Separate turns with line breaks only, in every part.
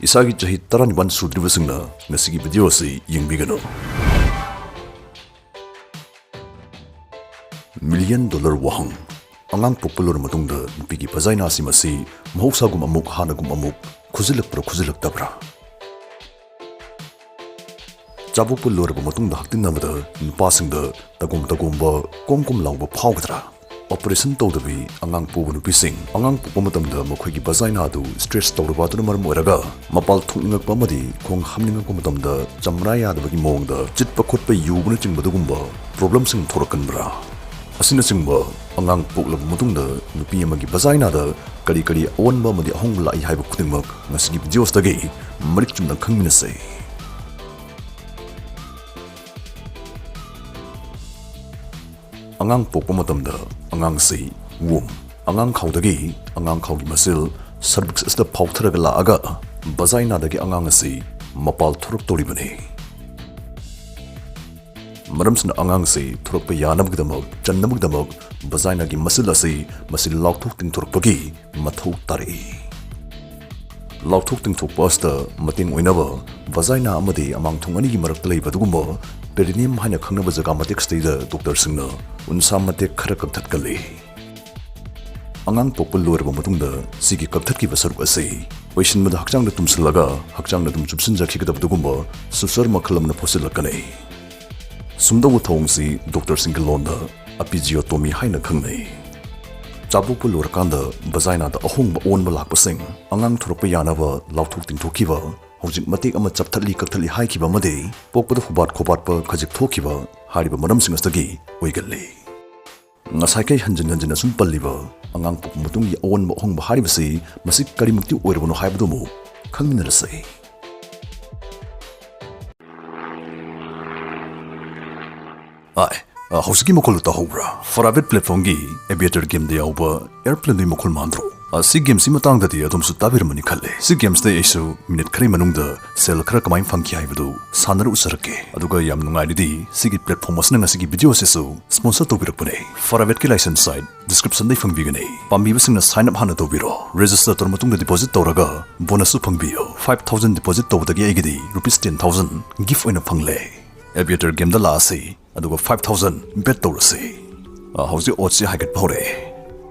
Isagi Chahi Tarinipan Sudrivasingna, Nasigi Videosi, Yingbigano. $1 million wahang. Angang popular Matungda, Nupigi Pazaina Simasi, Mahusagum Amuk, Hannagum Amuk, Khujillakpra, Khujillakpra. Chaboklaba Matungda Haktinamada, Nupasingda, Tagumba, Komkum Lauba Powdra. Operation Todavi, Angang Pubu Pising, Angang Pumatamda, Makwiki Bazaina do, stress Todabatu Marmoraga, Mapal Tunga Pamadi, Kong Hamning Pumatamda, Jamraya the Monda, Chitpakutpa Yubunaching Badugumba, problems in Torakanbra. Asina Singba, Angang Pukla Matungda, Nupigi Bazaina, Kari Owen Bamadi Hong Lai Habukutimuk, Nasib Jostagi, Marichum the Kanginase. Angang Popomatamda, Angang Si, Womb, Angang Kaudagi, Angang Kaudi Masil, Cervix is the Pautragala Aga, Bazaina dagi Angang Si, Mapal Turk Toribani. Madams na Angang Si, Turk Yanamgdamog, Janamgdamog, Bazaina gi Masilasi, Masil Lautuk Turpagi, Mathu Tari. Lautuk Turpasta, Matin Winava, Bazaina Amadi among Tungani Maraklay Badumba, Tarinipan Hannagum Khangabazagamatic state Dr. Singna, Unsamatic Karakatgali. Angang popular Matungda, Sigi Kaptaki Vasarwasi, Wishing with Hakjang the Tumsilaga, Hakjang the Tumsinja Kikada Dugumba, Susar Makalam the Posilakane. Sumda Wutongsi, Dr. Singalonda, Apigio Tomi Haina Kangne. Chaboklaba Kanda, Bazaina the Ahong own Balakasing, Angang Tropayanava, Lautuk Tokiva. Hojik Matik ama Chaptali Katali Haikiba Made, Popa Hubat Kobatpa, Kajik Tokiba, Hariba Madam Singastagi, Wiggly. Nasake Hanjan Sumpaliva, Angang Mutungi own Hong Haribasi, Masik Karimutu Urban Haibadumu, Kanginarase. Aye, a Hosiki Mokoluta Hobra, for a bit platform gi, a better game the Auba, airplane Mokul Mandro. A sea game Simatanga the Atom Sutabirmani Kale. Sea games the issue, Minute Kremanunda, Sell Krakamine Funky Ivadu, Sanaru Sarake, Aduga Yam Nungadi, Sigi platform was Nangasigi Videosisu, sponsor to Birpune. For a vetki license site, description they from Vigane. Pambivasing a sign up Hanato Biro, register to Matungda deposit Toraga, Bonasu Pangbio, 5,000 deposit over the Gagidi, rupees 10,000, gift in a Pangle. A better game the Lassi, Aduga 5,000, bet Torasi. A housey Otsi Haggard Pore.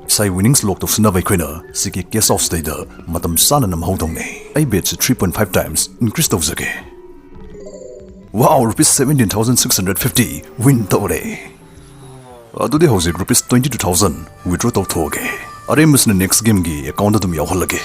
Sai winnings locked of Snava Quina, Siki Guess of State, Madam Sananam Hodongne. I bet 3.5 times in Christovzake. Wow, rupees 17,650, win Tore. Do the house rupees 22,000, withdraw to Toge. Aremus the next game gi account to me Holage.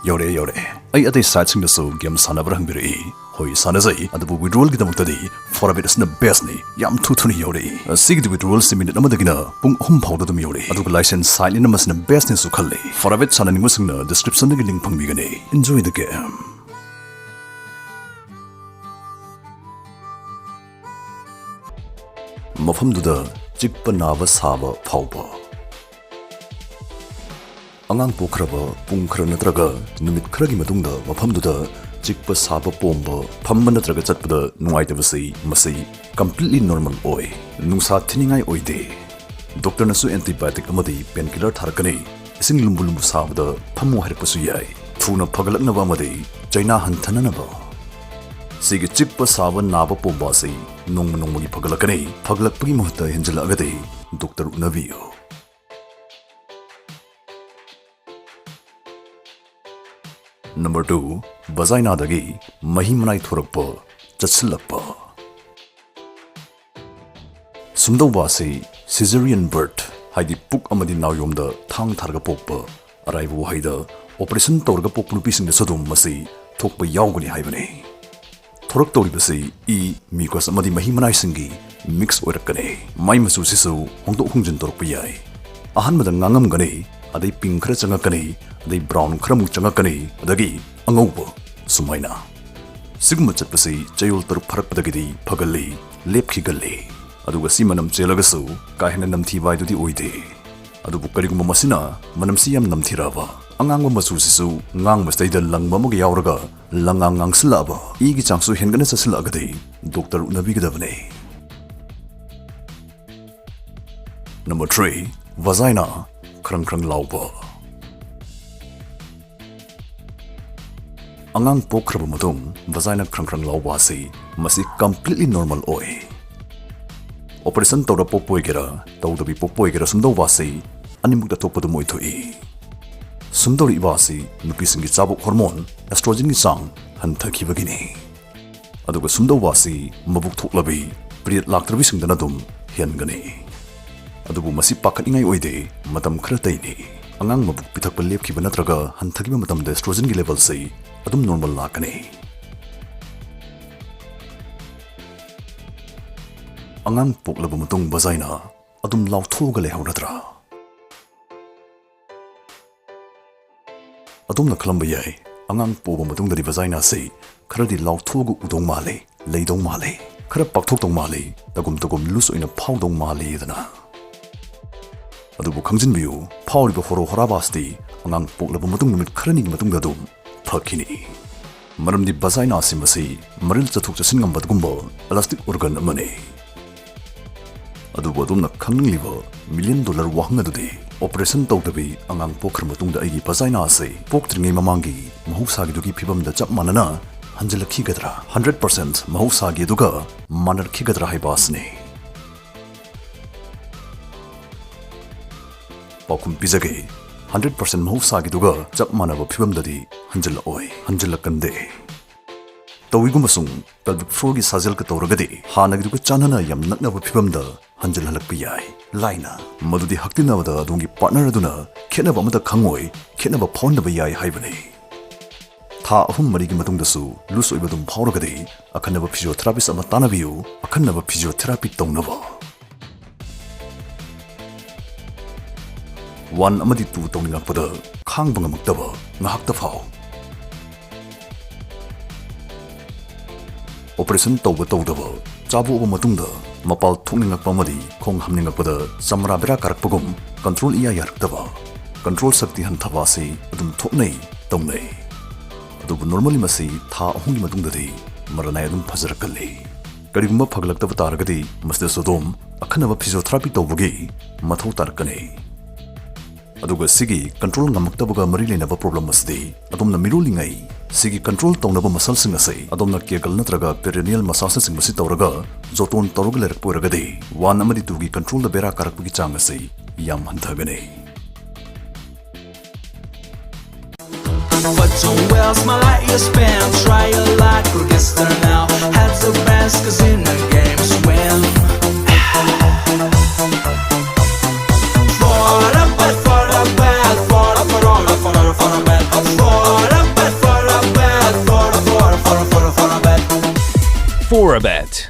Yore. I at a side sing the so game Sanabrangiri. Hoi Sanazai, and the withdrawal Gitamutadi, for a bit is the best knee, Yam Tutuni Yori. A sig withdrawal simulated Namadagina, Pung Powder the Mori. I took a license sign in the Muslim bestness of Kali. For a bit San and Wising, description of the link Pungigani. Enjoy the game. Mafamduda, Chikpanava Sava Paupa. Angang Pokrava, Punkranatraga, Numit Kragi Matungda, Mafamduda. Chikpa Saba Pomba, Pamana Tragatapda, Nuaitavasi, Masi, completely normal oi, Nusa Tiningai oide. Doctor Nasu antibiotic Amadi, painkiller Tarakani, Sing Lumbulum Sabda, Pamu Harpasuyai, Tuna Pagalanava Madi, Jaina Hantananaba. Sigi Chikpa Saba Naba Pombasi, Nongmani Pagalakani, Pagalakpi Muhta Angela Agadi, Dr. Unavio. Number 2, Bazaina dagi, Mahimanai Thurakpa, Khujillakpra. Sumdawasi, Caesarean birth, Haidi Puk Amadi Nauyomda, Tang Targa Pokpa, Arrival Haida, Operation Torga Poknupis in the Sodom Masi, Tokpa Yaugani Haivani. Thurak Toribasi, Mikos Amadi Mahimanai Singi, Mix Urakane, Maimasu Sisu, Hondo Hunjan Torpayai. Ahan Madangangam Gani, Adi pink Krachangakani, the brown Kramuchangakani, Dagi, Angoba, Sumaina. Sigma Chapasi, Jayul Parpadagidi, Pagali, Lepkigali, Aduasi Manam Jelagasu, Kahanam Tivai to the Uide, Adubukarikum Masina, Manam Siam Namtirava, Angang Masusisu, Ngang was the Lang Mamugi Auraga, Langang Slava, Igi Changsu Henganes Slagadi, Dr. Unabigdavane. Number 3, Vagina, krang krang lauba. Angang pokraba matung vagina krang krang lauba si masi completely normal oi. Operation tawda pokpoi gera tawda bi pokpoi gera sumdo wasi animuk da thokpadu moi thoi. Sumdori wasi nupi singi chabok hormone estrogen gi sang hanthaki bagini. Aduga sumdo wasi mabuk thoklabi period laktrabi singdana dum hiangani. Adubu masi pakhatingai oide matam khara taini. Angang mabuk pithakpa lepkiba natraga hanthaki matam da estrogen gi level sei adum normal lakani. Angang poklaba matung vagina adum lauthoga lehawnatra. Adum na khalamba yai angang poba matung dari vagina sei kharadi lauthoga udong male leidong male khara pakthok tong male tagum lus oina phaudong male dana. Adubu khangjin biu phawriba horo horabasti angang poklaba matung numit kharani matung da dum phakini. Maramdi vagina simasi maril chathuk chasin ngam badgumba elastic organ amane. Adubu adum na khangliba $1 million wahang adudi operation tawdabi angang pokhar matungda aigi vagina ase poktringai mamangi mahusagi dugi phibamda chap manana hanjalakhi gadra 100% mahusagi duga manarkhi gadra haibasne. Pakum pizage 100% mahusagi duga chap manaba phibamdadi hanjalakande. Tawigumasung pelvic floor gi sajal ka tawragadi hanagi duga chanana yam naknaba phibamda hanjalhalakpa yai. Laina madudi haktinabada adungi partner aduna khenaba amada khangoi khenaba phonaba yai haibane. Tha ahum marigi matungdasu lus oibadum phawragadi akhanaba physiotherapist ama tanabiu akhanaba physiotherapy tongnaba. 1 amadi 2 tongningakpada khangba ngamaktaba ngahakta phaw. Operation tawdaba chabu matungda mapal thukningakpa amadi khong hamningakpada samra bera karakpagum control iya yarakdaba control sakti hanthaba si adum thoknei tongnei. Adubu normally masi tha ahungi matungdadi maranai adum phajarakalli. Karigumba phaglaktaba taragadi masde sodom akhanaba physiotherapy tawbagi mathau tarakane. Aduga sigi control ngamaktabaga mari lenaba problem masdi adumna mirulingai sigi control tawnaba muscle sing asai adumna kekal natraga perineal massage sing masi tawraga joton tawrga lerkpoiragadi 1 amadi 2 gi control da bera karakpagi chang asai yam hanthagane.
But don't well, smile like you spam. Try a lot, go get started now. Have the best, cause in the games win.
For a bet.